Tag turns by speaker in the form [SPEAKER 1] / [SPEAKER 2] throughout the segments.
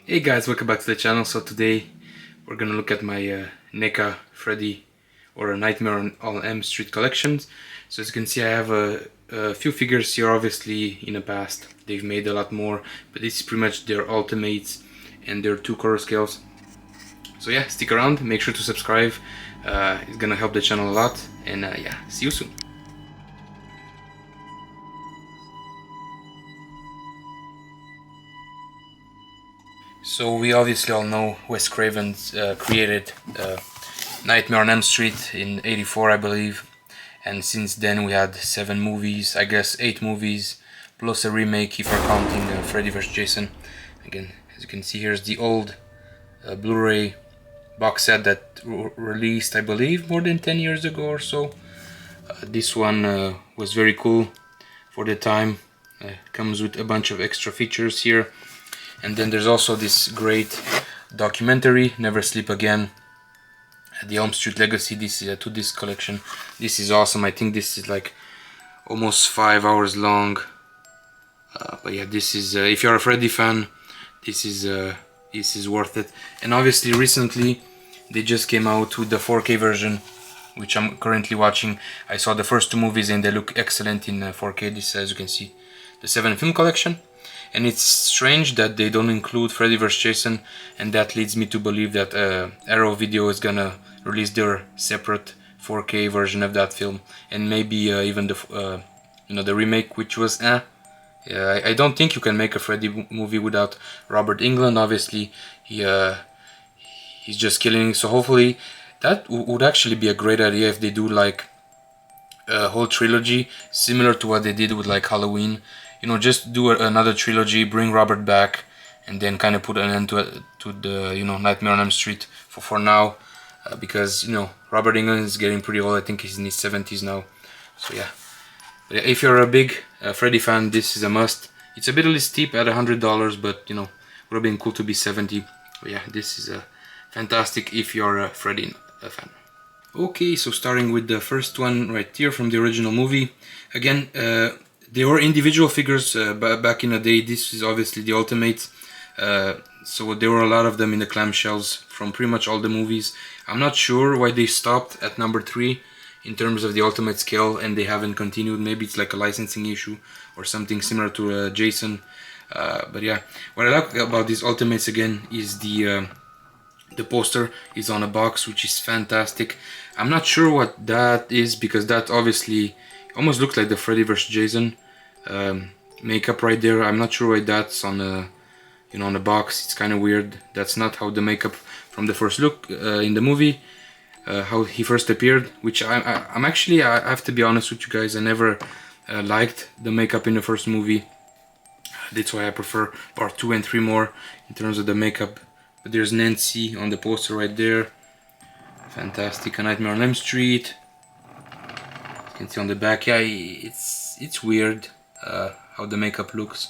[SPEAKER 1] Hey guys, welcome back to the channel. So today we're gonna look at my NECA Freddy or a Nightmare on Elm Street collections. So as you can see, I have a few figures here. Obviously in the past they've made a lot more, but this is pretty much their ultimates and their 2 color scales. So yeah, stick around, make sure to subscribe. It's gonna help the channel a lot, and yeah, see you soon. So we obviously all know Wes Craven created Nightmare on Elm Street in '84, I believe, and since then we had 7 movies, I guess 8 movies, plus a remake if we're counting Freddy vs. Jason. Again, as you can see, here's the old Blu-ray box set that released, I believe, more than 10 years ago or so. This one was very cool for the time. Comes with a bunch of extra features here. And then there's also this great documentary, Never Sleep Again, the Elm Street Legacy. This is a 2-disc collection. This is awesome. I think this is like almost 5 hours long. But yeah, this is if you're a Freddy fan, this is worth it. And obviously recently they just came out with the 4K version, which I'm currently watching. I saw the first 2 movies and they look excellent in 4K. This, as you can see, the 7 film collection. And it's strange that they don't include Freddy vs. Jason, and that leads me to believe that Arrow Video is gonna release their separate 4K version of that film, and maybe even the the remake, which was I don't think you can make a Freddy movie without Robert Englund. Obviously, he's just killing. So hopefully, that would actually be a great idea if they do like a whole trilogy, similar to what they did with like Halloween. You know, just do another trilogy, bring Robert back, and then kind of put an end to the Nightmare on Elm Street for now, because Robert Englund is getting pretty old. I think he's in his 70s now. So yeah, but if you're a big Freddy fan, this is a must. It's a bit steep at $100, but would have been cool to be 70. But yeah, this is fantastic if you're a Freddy fan. Okay, so starting with the first one right here from the original movie. Again, they were individual figures back in the day. This is obviously the ultimate. So there were a lot of them in the clamshells from pretty much all the movies. I'm not sure why they stopped at number 3 in terms of the ultimate scale and they haven't continued. Maybe it's like a licensing issue or something similar to Jason. But yeah, what I like about these ultimates again is the poster is on a box, which is fantastic. I'm not sure what that is because that obviously almost looks like the Freddy vs. Jason makeup right there. I'm not sure why that's on a on the box. It's kind of weird. That's not how the makeup from the first look in the movie, how he first appeared. Which I'm actually, I have to be honest with you guys, I never liked the makeup in the first movie. That's why I prefer part 2 and 3 more in terms of the makeup. But there's Nancy on the poster right there. Fantastic. A Nightmare on Elm Street. You can see on the back, yeah, it's weird how the makeup looks.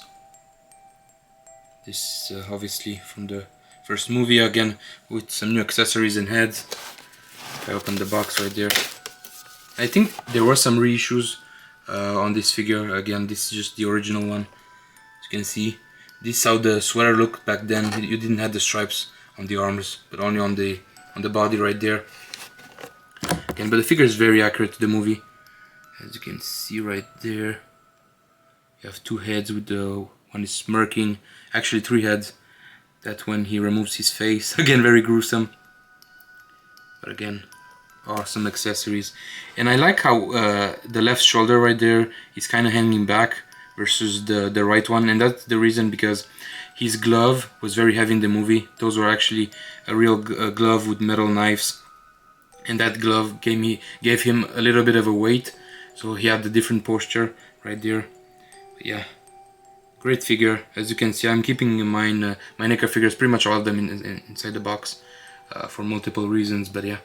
[SPEAKER 1] This obviously from the first movie, again with some new accessories and heads. If I open the box right there, I think there were some reissues on this figure. Again, this is just the original one. As you can see, this is how the sweater looked back then. You didn't have the stripes on the arms, but only on the body right there. Again, but the figure is very accurate to the movie. As you can see right there, you have 2 heads with the one is smirking. Actually 3 heads. That's when he removes his face. Again, very gruesome. But again, awesome accessories. And I like how the left shoulder right there is kind of hanging back versus the right one. And that's the reason because his glove was very heavy in the movie. Those were actually a real glove with metal knives. And that glove gave him a little bit of a weight. So he had the different posture right there. But yeah, great figure. As you can see, I'm keeping in mind my NECA figures, pretty much all of them inside the box for multiple reasons. But yeah,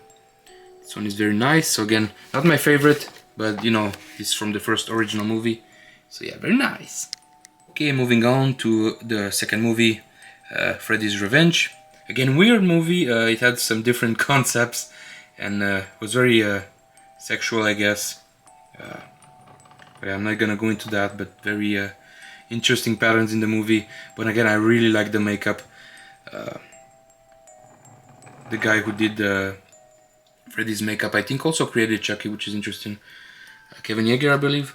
[SPEAKER 1] this one is very nice. So again, not my favorite, but it's from the first original movie. So yeah, very nice. Okay, moving on to the second movie, Freddy's Revenge. Again, weird movie. It had some different concepts and was very sexual, I guess. I'm not gonna go into that, but very interesting patterns in the movie. But again, I really like the makeup. The guy who did Freddy's makeup, I think also created Chucky, which is interesting. Kevin Yeager, I believe.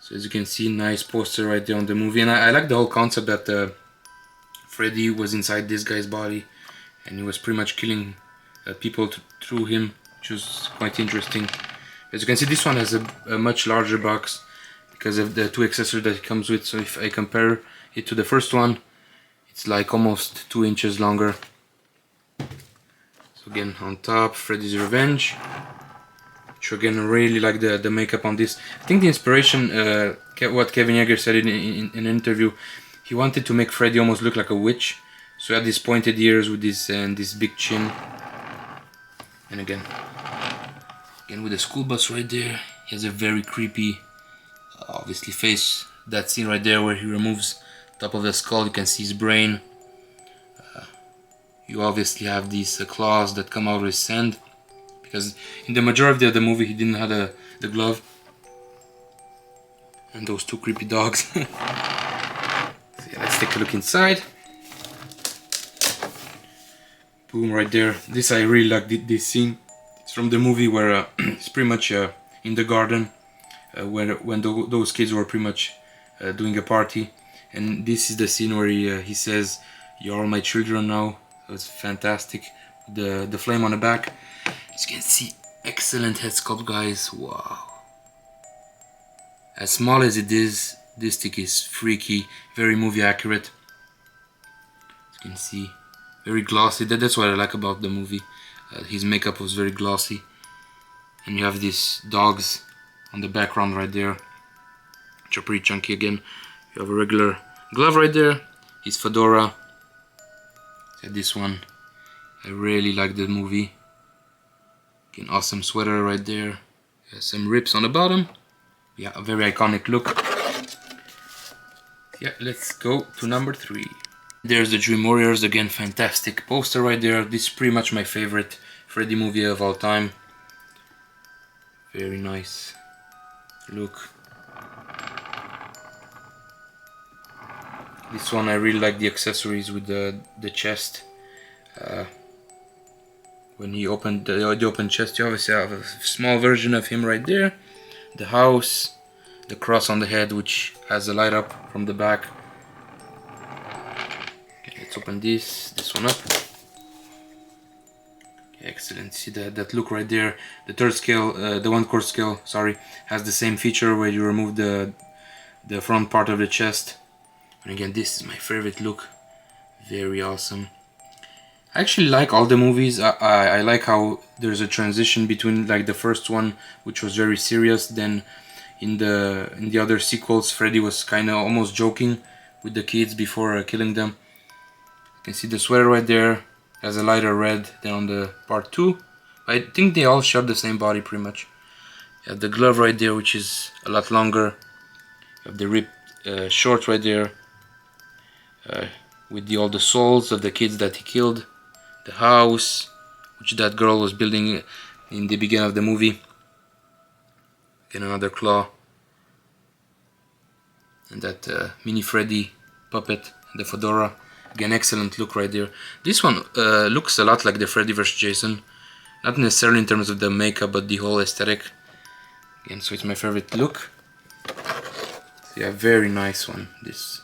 [SPEAKER 1] So as you can see, nice poster right there on the movie. And I like the whole concept that Freddy was inside this guy's body and he was pretty much killing people through him, which was quite interesting. As you can see, this one has a much larger box because of the two accessories that it comes with. So if I compare it to the first one, it's like almost 2 inches longer. So again, on top, Freddy's Revenge. Which again, I really like the makeup on this. I think the inspiration, what Kevin Yeager said in an interview, he wanted to make Freddy almost look like a witch. So he had these pointed ears with this big chin. And again with the school bus right there, he has a very creepy, obviously face. That scene right there where he removes top of the skull, you can see his brain. You obviously have these claws that come out of his sand, because in the majority of the movie he didn't have the glove. And those two creepy dogs. So yeah, let's take a look inside. Boom, right there. This, I really like this scene. It's from the movie where it's pretty much in the garden when those kids were pretty much doing a party. And this is the scene where he says, "You're all my children now." It's fantastic. The flame on the back. As you can see, excellent head sculpt, guys. Wow. As small as it is, this stick is freaky, very movie accurate. As you can see, very glossy. That's what I like about the movie. His makeup was very glossy. And you have these dogs on the background right there, which are pretty chunky again. You have a regular glove right there, his fedora. This one, I really like the movie. An awesome sweater right there. Some rips on the bottom. Yeah, a very iconic look. Yeah, let's go to number 3. There's the Dream Warriors, again, fantastic poster right there. This is pretty much my favorite Freddy movie of all time. Very nice look. This one, I really like the accessories with the chest. When he opened the open chest, you obviously have a small version of him right there. The house, the cross on the head, which has a light up from the back. Okay, let's open this one up. Okay, excellent. See that look right there. The third scale, the 1/4 scale, sorry, has the same feature where you remove the front part of the chest. And again, this is my favorite look. Very awesome. I actually like all the movies. I like how there's a transition between like the first one, which was very serious. Then in the other sequels, Freddy was kind of almost joking with the kids before killing them. You can see the sweater right there has a lighter red than on the part 2. I think they all share the same body pretty much. You have the glove right there, which is a lot longer. You have the ripped shorts right there with all the souls of the kids that he killed. The house, which that girl was building in the beginning of the movie. Again, another claw. And that mini Freddy puppet, the fedora. Again, excellent look right there. This one looks a lot like the Freddy vs. Jason. Not necessarily in terms of the makeup, but the whole aesthetic. Again, so it's my favorite look. So yeah, very nice one. This.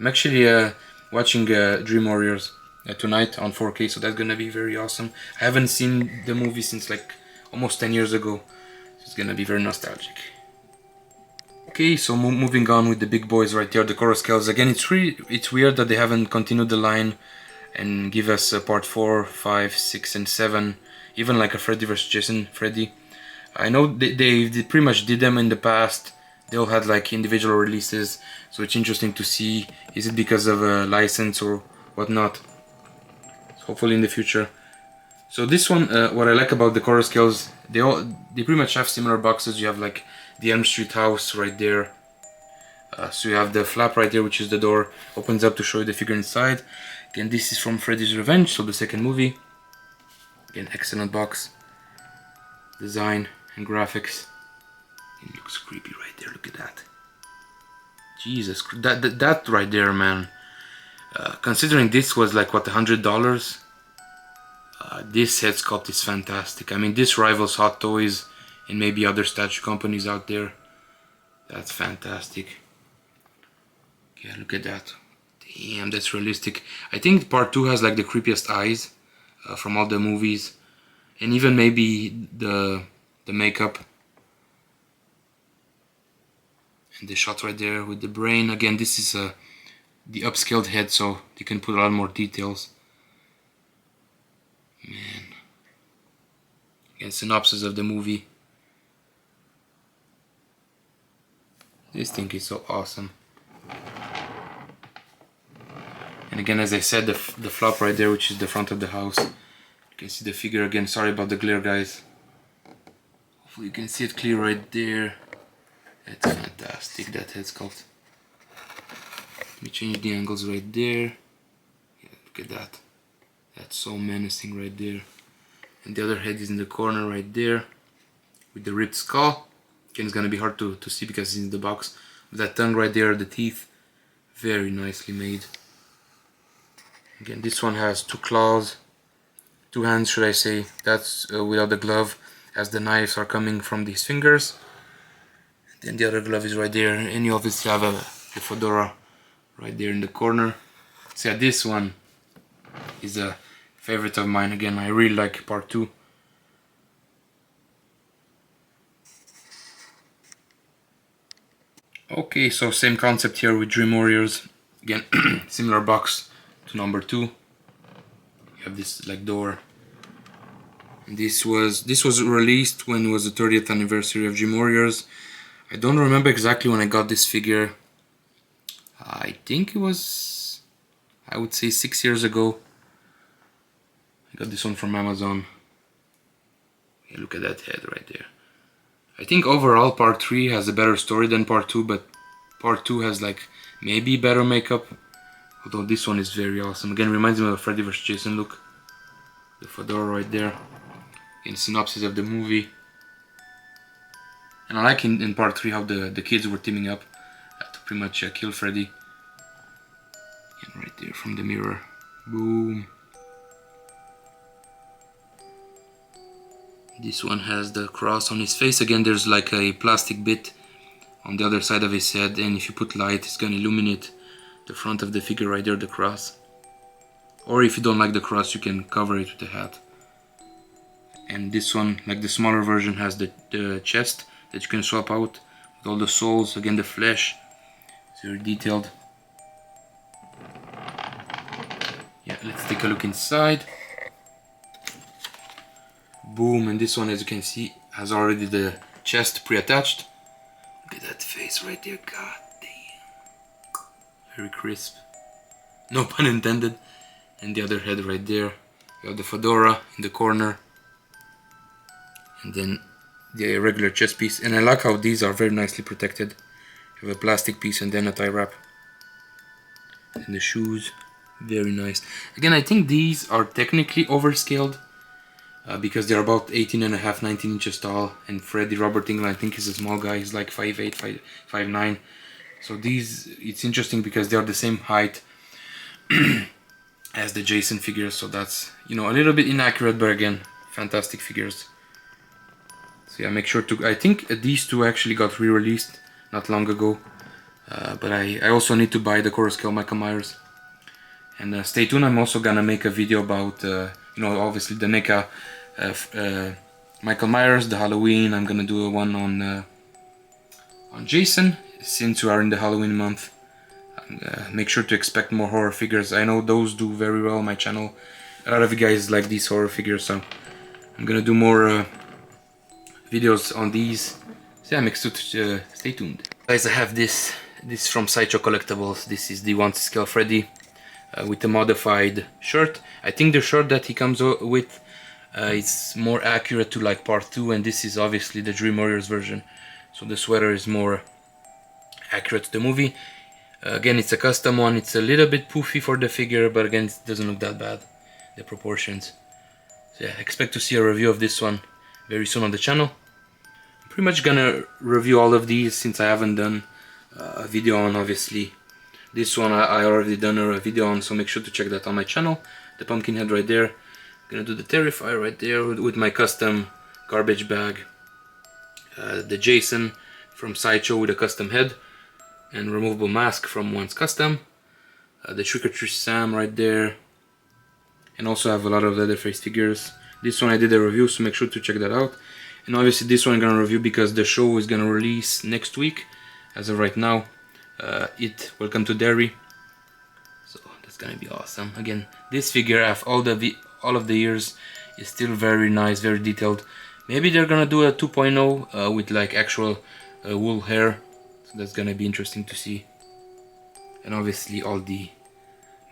[SPEAKER 1] I'm actually watching Dream Warriors tonight on 4K, so that's gonna be very awesome. I haven't seen the movie since like almost 10 years ago, so it's gonna be very nostalgic. Okay, so moving on with the big boys right there, the chorus scales. Again, it's weird that they haven't continued the line and give us part 4, 5, 6, and 7, even like a Freddy vs. Jason Freddy. I know they pretty much did them in the past. They all had like individual releases, so it's interesting to see, is it because of a license or whatnot. Hopefully in the future. So this one, what I like about the chorus scales, they pretty much have similar boxes. You have like the Elm Street house right there. So you have the flap right there, which is the door, opens up to show you the figure inside. Again, this is from Freddy's Revenge, so the second movie. Again, excellent box design and graphics. It looks creepy right there. Look at that. Jesus, that right there, man. Considering this was like what, $100, this head sculpt is fantastic. I mean, this rivals Hot Toys and maybe other statue companies out there. That's fantastic. Yeah, look at that. Damn, that's realistic. I think part 2 has like the creepiest eyes from all the movies, and even maybe the makeup. And the shot right there with the brain. Again, this is the upscaled head, so you can put a lot more details. Man. Again, synopsis of the movie. This thing is so awesome. And again, as I said, the flop right there, which is the front of the house. You can see the figure again. Sorry about the glare, guys. Hopefully you can see it clear right there. That's fantastic, that head sculpt. Let me change the angles right there. Yeah, look at that. That's so menacing right there. And the other head is in the corner right there with the ripped skull. Again, it's gonna be hard to see because it's in the box. With that tongue right there, the teeth, very nicely made. Again, this one has 2 claws, 2 hands should I say. That's without the glove, as the knives are coming from these fingers. Then the other glove is right there, and you obviously have the fedora right there in the corner. So yeah, this one is a favorite of mine. Again, I really like part 2. Okay, so same concept here with Dream Warriors. Again, similar box to number 2. You have this like door. And this was released when it was the 30th anniversary of Dream Warriors. I don't remember exactly when I got this figure. I think it was, I would say 6 years ago. I got this one from Amazon. Yeah, look at that head right there. I think overall part 3 has a better story than part 2, but part 2 has like maybe better makeup. Although this one is very awesome. Again, reminds me of a Freddy vs. Jason look. The fedora right there. In synopsis of the movie. And I like in part 3 how the kids were teaming up to pretty much kill Freddy. And right there from the mirror. Boom. This one has the cross on his face. Again, there's like a plastic bit on the other side of his head, and if you put light, it's gonna illuminate the front of the figure right there, the cross. Or if you don't like the cross, you can cover it with the hat. And this one, like the smaller version, has the chest that you can swap out with all the souls. Again, the flesh. It's very detailed. Yeah, let's take a look inside. Boom, and this one, as you can see, has already the chest pre-attached. Look at that face right there, god damn. Very crisp. No pun intended. And the other head right there. You have the fedora in the corner. And then the regular chest piece. And I like how these are very nicely protected. You have a plastic piece and then a tie wrap. And the shoes, very nice. Again, I think these are technically overscaled. Because they're about 18.5, 19 inches tall, and Freddy Robert England, I think, is a small guy. He's like 5'8", 5'9". So these, it's interesting because they are the same height as the Jason figures. So that's, you know, a little bit inaccurate, but again, fantastic figures. So yeah, make sure to. I think these two actually got re-released not long ago, but I also need to buy the quarter scale Michael Myers. And stay tuned. I'm also gonna make a video about, you know, obviously the NECA. Michael Myers, the Halloween. I'm gonna do one on Jason, since we are in the Halloween month. Make sure to expect more horror figures. I know those do very well on my channel. A lot of you guys like these horror figures, so I'm gonna do more videos on these. So yeah, make sure to stay tuned. Guys, I have this from Sideshow Collectibles. This is the 1/scale Freddy with a modified shirt. I think the shirt that he comes with it's more accurate to like part 2, and this is obviously the Dream Warriors version, so the sweater is more accurate to the movie. Again, it's a custom one. It's a little bit poofy for the figure, but again, it doesn't look that bad, the proportions. So yeah, expect to see a review of this one very soon on the channel. I'm pretty much gonna review all of these since I haven't done a video on obviously This one I already done a video on, so make sure to check that on my channel. The pumpkin head right there. Gonna do the Terrifier right there with my custom garbage bag. The Jason from Sideshow with a custom head and removable mask from One's Custom. The Trick or Treat Sam right there. And also have a lot of Leatherface figures. This one I did a review, so make sure to check that out. And obviously this one I'm gonna review because the show is gonna release next week. As of right now, Welcome to Derry. So that's gonna be awesome. Again, this figure after all of the years is still very nice, very detailed. Maybe they're gonna do a 2.0 with like actual wool hair. So that's gonna be interesting to see. And obviously all the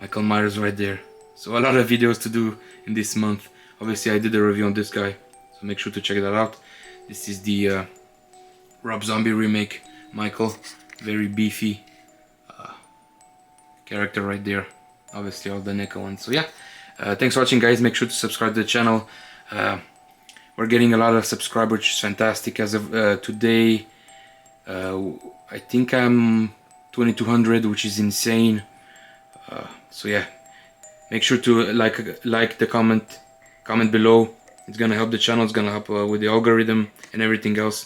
[SPEAKER 1] Michael Myers right there. So a lot of videos to do in this month. Obviously I did a review on this guy, so make sure to check that out. This is the Rob Zombie remake Michael. Very beefy character right there. Obviously all the NECA ones. So yeah, thanks for watching guys. Make sure to subscribe to the channel. We're getting a lot of subscribers, which is fantastic. As of today, I think I'm 2200, which is insane. So yeah, make sure to like the comment below. It's gonna help the channel, it's gonna help with the algorithm and everything else.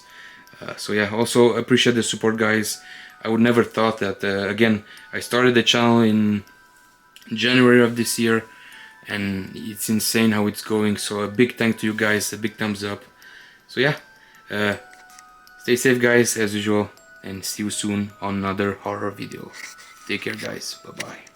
[SPEAKER 1] So yeah, also appreciate the support guys. I would never thought that, again, I started the channel in January of this year and it's insane how it's going. So a big thank to you guys, a big thumbs up. So yeah, stay safe guys as usual, and see you soon on another horror video. Take care guys, bye bye.